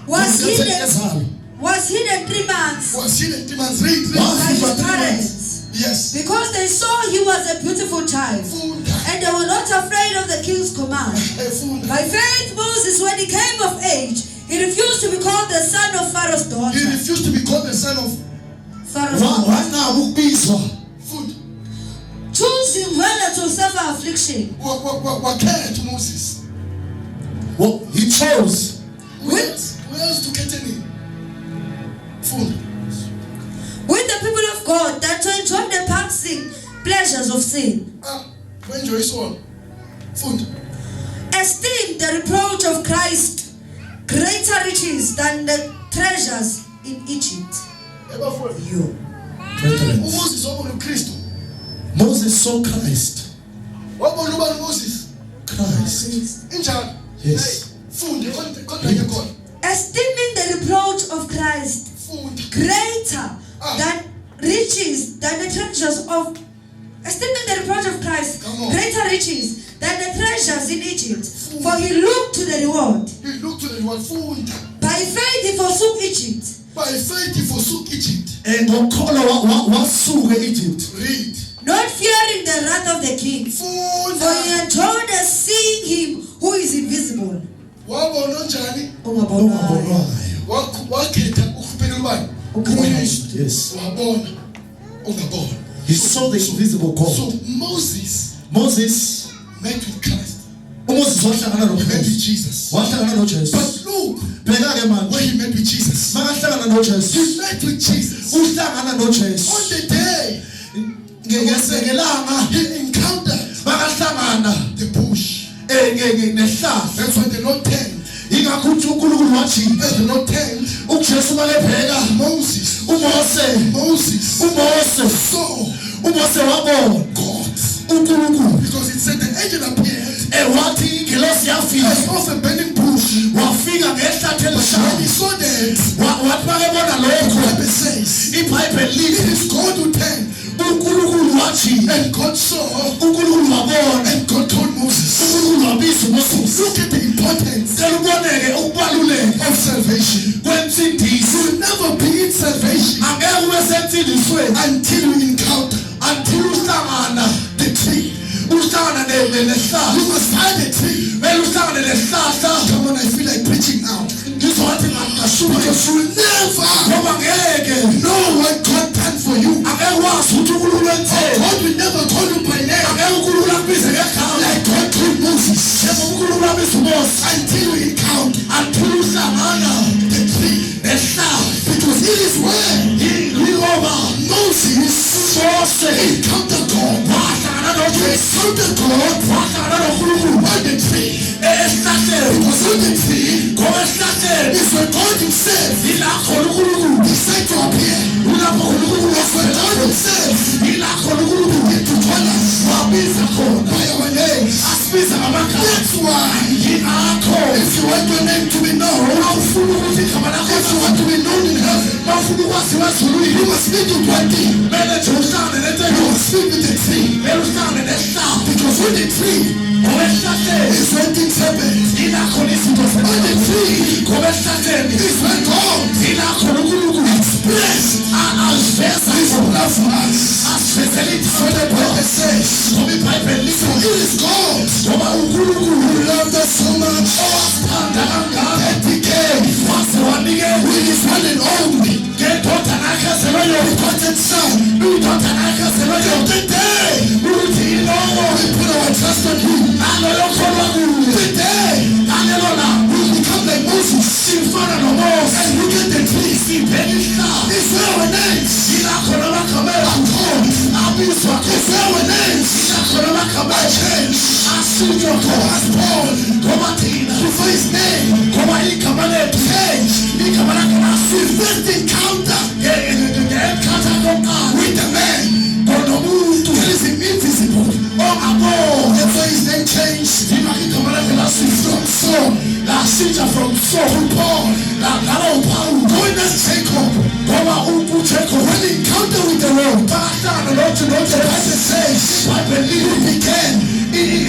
was Ngathi hidden, ezalo. was hidden 3 months was hidden 3 months. Read. by Wow. his 3 months. parents, Yes. because they saw he was a beautiful child, Funda. and they were not afraid of the king's command. Funda. By faith Moses, when he came of age, he refused to be called the son of Pharaoh's He daughter. refused to be called the son of Pharaoh's daughter, Wanqaba ukubizwa. food. choosing rather to suffer affliction Wakhetha to Moses. He chose Where else to get any? Food. with the people of God than to enjoy the passing pleasures of sin. To enjoy this one. Food. Esteem the reproach of Christ greater riches than the treasures in Egypt. Eba food. You. brethren. Moses wabona uKristu. Moses saw Christ. Wabona ubani Moses? Christ. Injani? Yes. Food. Konke yakho. Esteeming the reproach of Christ Food. greater than riches than the treasures of Extending the report of Christ, Come on. greater riches than the treasures in Egypt. For he looked to the reward. He looked to the reward. Funda. By faith he forsook Egypt. By faith he forsook Egypt. ngokukholwa wasuka eEgypt. Read. Not fearing the wrath of the king. Funda. For he had told us, seeing him who is invisible. Wabona njani? Ungabonwayo. Wakhetha ukuphela ubani? uKristu. Yes. Wabona. Ungabona. He saw the invisible So God. Moses met with Christ. uMoses wahlangana He met with noJesu. Jesus. Wahlangana noJesu. But look, Bheka ke manje. when he met with Jesus, Makahlangana noJesu. he met with Jesus. Uhlangana noJesu. On the day Ngelanga he encountered makahlangana the bush. nehlahla. That's why the Lord turned. Ingakho uNkulunkulu wathi As the Lord turned, uJesu makebheka Moses saw uMose wabona God. uNkulunkulu Because it said the angel appeared wathi ingilosi yafika as of a burning bush. wafika ngehlathi When he elishayo saw that, wathi makebona the lokho Bible says, iBhayibheli it lithi is God who turned. uNkulunkulu wathi And God saw, uNkulunkulu wabona and God told Moses, uNkulunkulu wabiza uMoses look at the importance cela uboneke ukubaluleka of salvation. kwensindiso You will never be in salvation angeke ube sensindisweni until you encounter until uhlangana the tree. uhlangana nehlahla You must find the tree. mele uhlangane nehlahla Come on, I feel like preaching now. ngizowathi ngashuka Because you will never ngoba ngeke know what God done for you. angeke wazi ukuthi uNkulunkulu wenzeni God will never call you by name angeke uNkulunkulu akubize ngegama like God told Moses njengoba uNkulunkulu abiza uMose until you encounter until uhlangana the tree. nehlahla Because it is where yingoba Moses Mose encountered God. wahlangana He noJesu encountered God wahlangana noNkulunkulu on the tree. esihlahleni Because on the tree ngoba esihlahleni is where God himself yilakho uNkulunkulu decided to appear. kulapho uNkulunkulu That's where God himself yilakho uNkulunkulu began to call us wabiza khona by our names. asibiza ngamagama That's why yingakho if you want your name to be known, awufuna ukuthi igama lakho if you want to be known in heaven, bafuna ukwaziwa ezulwini you must speak with one thing. kumele nje uhlangane You nentetho must speak with the tree. kumele uhlangane nesihlahla Because on the tree ngoba esihlahleni is when things happen. yilakho izinto On the zenzeka tree ngoba esihlahleni is when God yilakho uNkulunkulu expressed aziveza his love for us. asivezela So the Bible says, ngoba iBhayibheli for lithi it is God ngoba uNkulunkulu who loved us so much owasithanda kangaka that he gave waze wanikela with his one and only ngendodana yakhe ezelweyo begotten Son. indodana yakhe ezelweyo Today ukuthi yiloko we put our trust on him. naloyo kholwa kuye Today ngalelo langa we become like Moses sifana noMose and look at the tree. sibheka isihlahla It's where our names yilakho namagama are called. abizwa It's where our names yilakho namagama are changed. asitshwa khona As Paul ngoba thina before his name ngoba igama lethu changed. igama lakhe We first encounter ngenkatha kokuqala with the man ngonomuntu that is invisible. ongaboni That's why his name changed yima igama lakhe lasitshwa from Saul lasitsha from Saul to Paul. ngalo uPawulu Going as Jacob. ngoba uJacob When he encountered with the Lord, bahlangana noJesu the Bible says iBhayibheli he began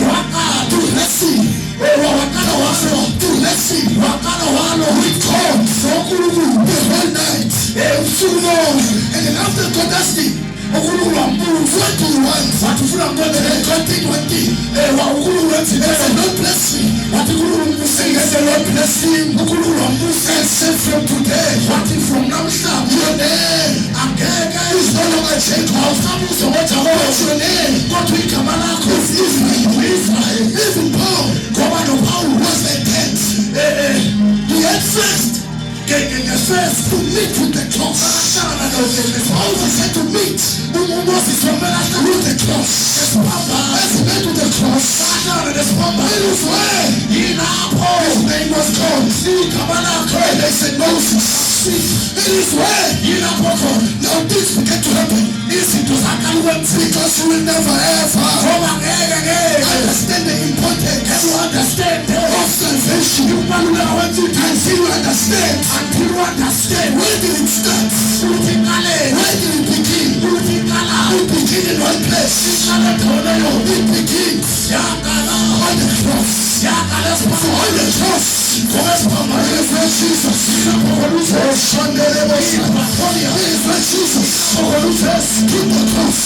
waqala to wrestle, waqala walo to wrestle waqala walo with God noNkulunkulu the whole night. ubusuku bonke And then after God asked him, uNkulunkulu wambuza what do you want? wathi ufuna And ngikwenze then God did one thing. uNkulunkulu And wenzile said, Lord bless me. wathi uNkulunkulu And mmusike the Lord bless him. uNkulunkulu wambuza And said, from today, wathi from namhlanje your name angeke is no longer Jacob, awusabuza ngoJakobe but your name kodwa igama lakho is Israel. u-Israyeli Even Paul ngoba noPawulu was like that. He had first ngesesi to meet with the cross. Moses had to meet uMoses wamele ahlangane with the cross. As he met with the cross, ahlangane nesibamba it was where yilapho his name was called. igama lakho And they said, Moses, it is where yilapho khona now things began to happen. izinto zaqala ukwenzeka Because you will never ever ngoba ngeke understand the importance you understand of salvation. until you understand. Where did it start? Where did it begin? It begins in one place. It begins on the cross. So on the cross, Jesus. Keep the cross.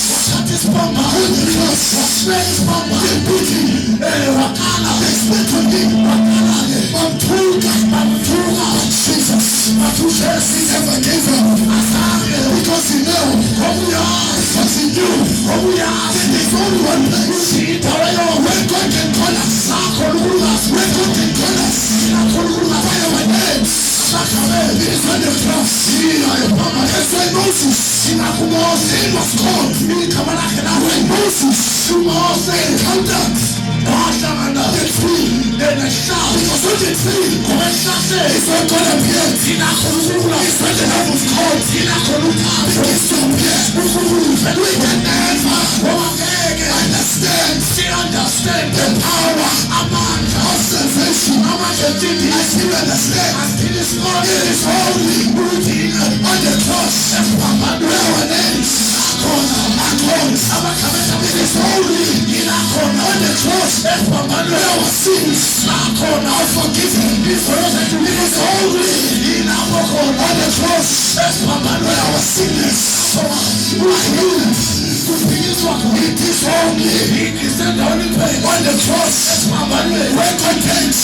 Jesus never gave up because he knew because he knew there's only one place where God can call us, where God can call us by our names. It is on the cross. That's why Moses was called. When Moses encountered the tree, then a shout, because on the tree is when God appeared. It's when the love of God begins to appear. And we can never understand the power of salvation. I still understand. It is only on the cross where our names are called. It is only on the cross where our sins are forgiven. It is only on the cross where our sickness are healed. It is only on the cross where content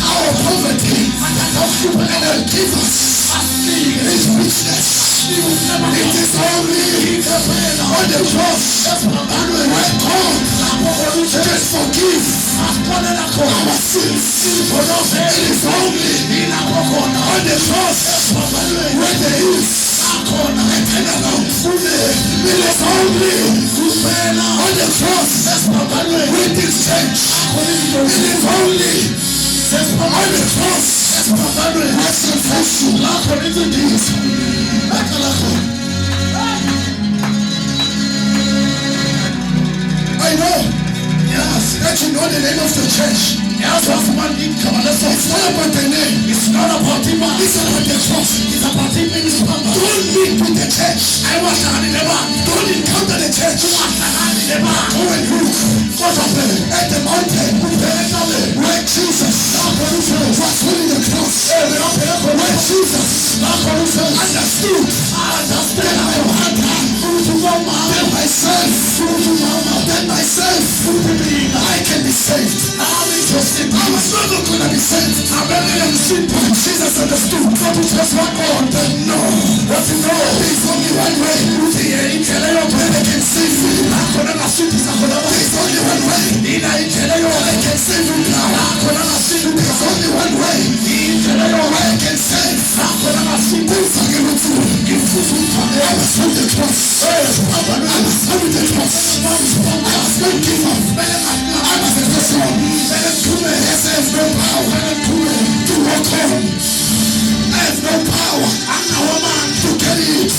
our poverty and give us his richness. It is only on the cross where God can forgive our sins. It is only on the cross where there is eternal fullness. It is only on the cross where this change. It is only on the cross where salvation is. I know, yes, that you know the name of the church. It's not about the name. It's not about the man. It's about the cross. It's about the ministry. Don't meet with the church. Don't encounter the church. Go and look at the mountain where Jesus was holding the cross. Where Jesus understood that I want that myself I can be saved. I was never gonna be saved. But Jesus understood. No. There's only one way. I can save you. There's only one way. I can save you now. There's only one way. I can save. I was on the cross. I was on the cross. I was not give up. I was the first one. Yes, I have no power to walk on. I have no power to carry it.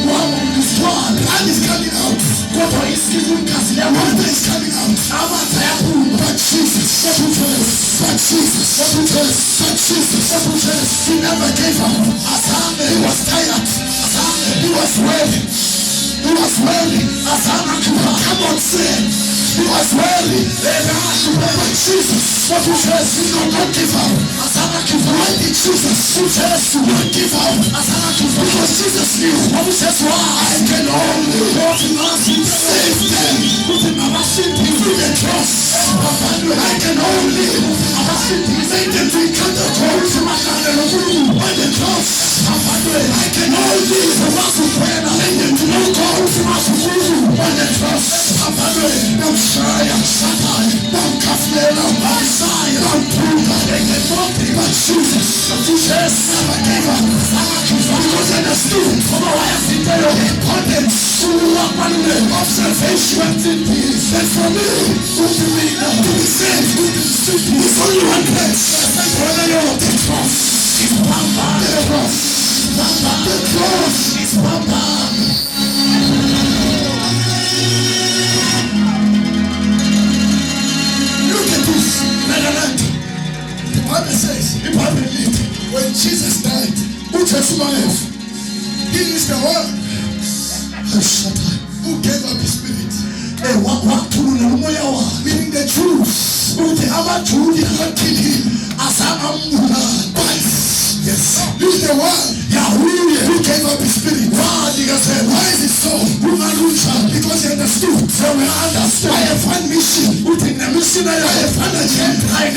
Blood is coming out. Water is coming out. But Jesus, he never gave up. He was tired. He was weary. Come on, say he was weary. But Jesus, he could not give up. Why did Jesus not give up? Because Jesus knew I can only save them through the cross. I can only make them to encounter God on the cross. I can only make them to know God on the cross. No Shire, no Kafle, no Messiah, no Buddha, but Jesus never gave up. Because I understood the importance of salvation. And for me, to be saved, it's only one place. The cross is Papa. The cross is Papa. Look at this, Netherlands. When Jesus died, he is the one who gave up his spirit. Meaning the Jews did not kill him. Yes. He's the one who gave up his spirit. Why is it so? Because he understood. I have one mission. I have one agenda. I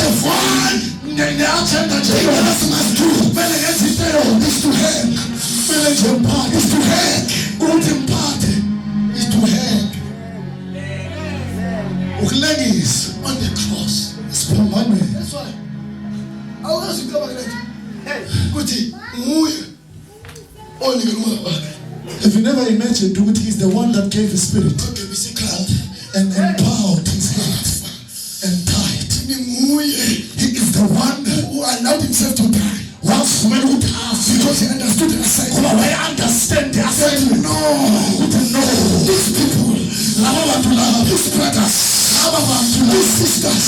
have one. What else must do? Is to hang. Is to hang. Is to hang. On the cross. That's why. I want to go back there. Have you never imagined that he's the one that gave his spirit and bowed his head and died? He is the one who allowed himself to die. Because he understood the assignment. I understand the assignment. No. These people, these brothers, these sisters,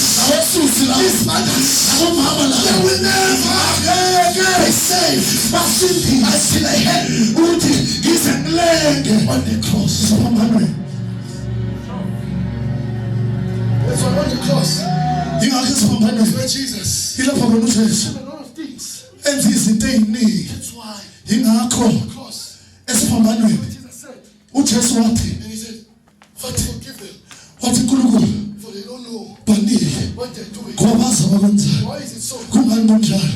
these mothers, they will never be saved. But simply, I see the head. He's a leg on the cross. That's why on the cross. Where Jesus. He loved a lot of things. And he's the day need. That's why. He on the cross. As Jesus said. And he said, Father, forgive them. For they don't know what they're doing. Why is it so?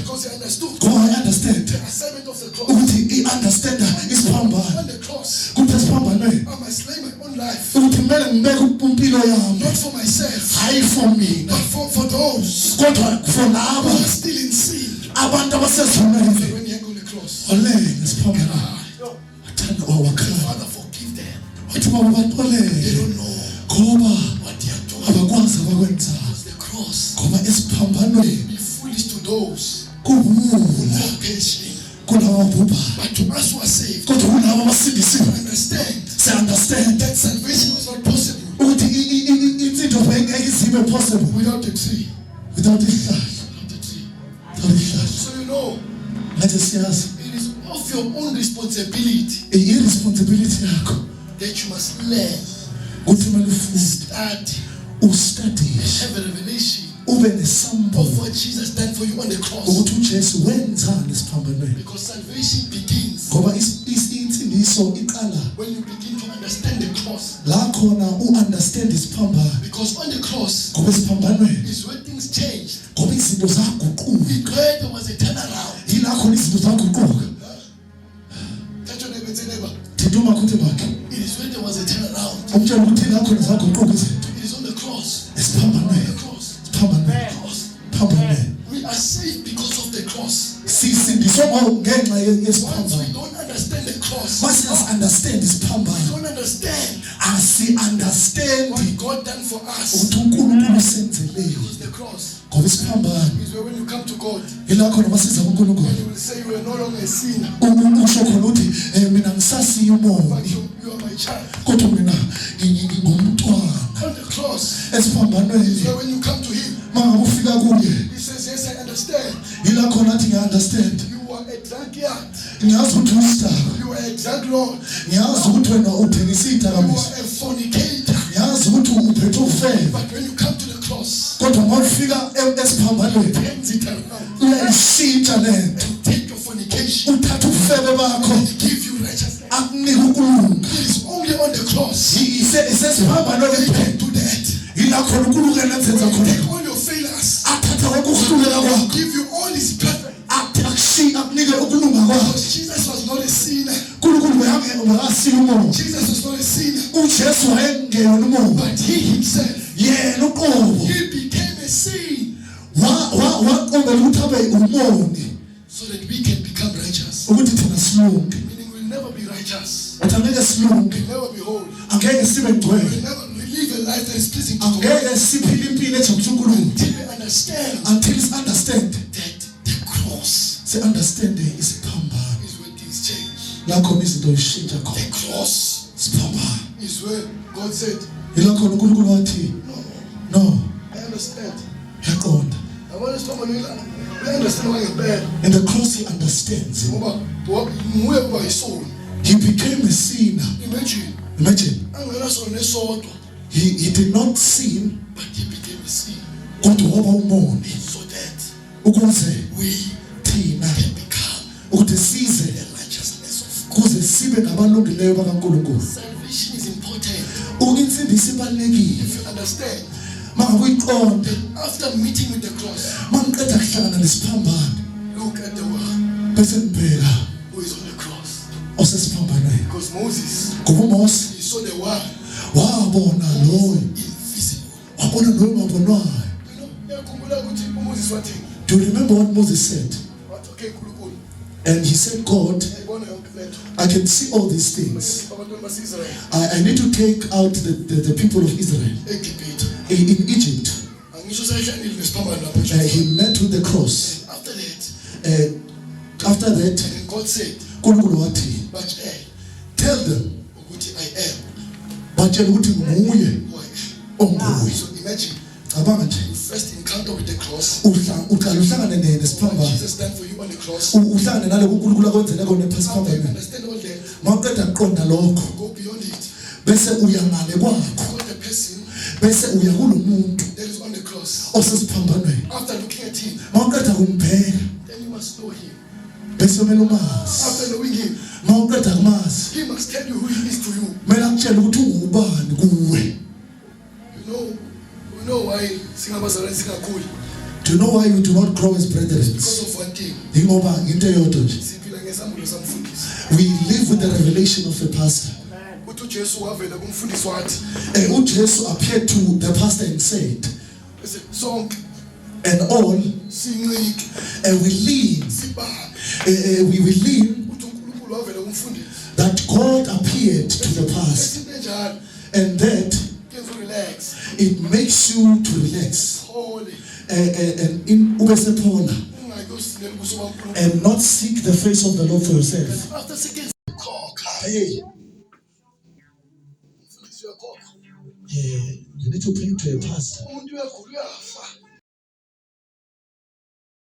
Because he understood the assignment of the cross. He understood on the cross. I must lay my own life. Not for myself. For me. But for those who are still in sin. When you hang on the cross. Father, forgive them. They don't know what they are doing. Because the cross may be foolish to those who are perishing. But to us who are saved, understand that salvation was not possible without the tree. So you know, it is of your own responsibility that you must learn, study, have a revelation of what Jesus done for you on the cross. Because salvation begins when you begin to understand the cross. Because on the cross is where things changed. It's where there was a turnaround. It is when there was a turnaround. It is on the cross. We are saved because of the cross. Once we don't understand the cross, we don't understand what God done for us. Because the cross is where when you come to God, He will say you are no longer a sinner, but you are my child. On the cross is where when you come to Him, He says, yes, I understand. You are a drunkard. You are a drug lord. You are a fornicator. But when you come to the cross, turns it around and take your fornication and give you righteousness. It is only on the cross you can do that. Take all your failures, give you all His perfect. Because Jesus was not a sinner. Jesus was not a sinner. But He Himself, He became a sin so that we can become righteous. Meaning we'll never be righteous. We'll never be whole. We'll never live a life that is pleasing to God until we understand that the cross is where things change. The cross is where God said, no, I understand. I In the cross, he understands. He became a sinner. Imagine. He did not sin, but he became a sin. So that we can become the righteousness of God. Salvation is important. If you understand, after meeting with the cross, look at the one who is on the cross. Because Moses, he saw the one invisible. Do you remember what Moses said? And he said, God, I can see all these things. I need to take out the people of Israel in Egypt. He met with the cross. After that, God said, tell them, I am. So imagine, you first encounter with the cross. Jesus died for you on the cross. Understand all that. Go beyond it. Because the person that is on the cross, after looking at him, then you must know him. After knowing him, he must tell you who he is to you. You know why Singapore is cool? Do you know why you do not grow as brethren? Because of one thing. We live with the revelation of the pastor. Jesus appeared to the pastor and said, and all, and we lean that God appeared to the pastor, and that it makes you to relax and not seek the face of the Lord for yourself. Hey. Yeah, you need to pray to a pastor.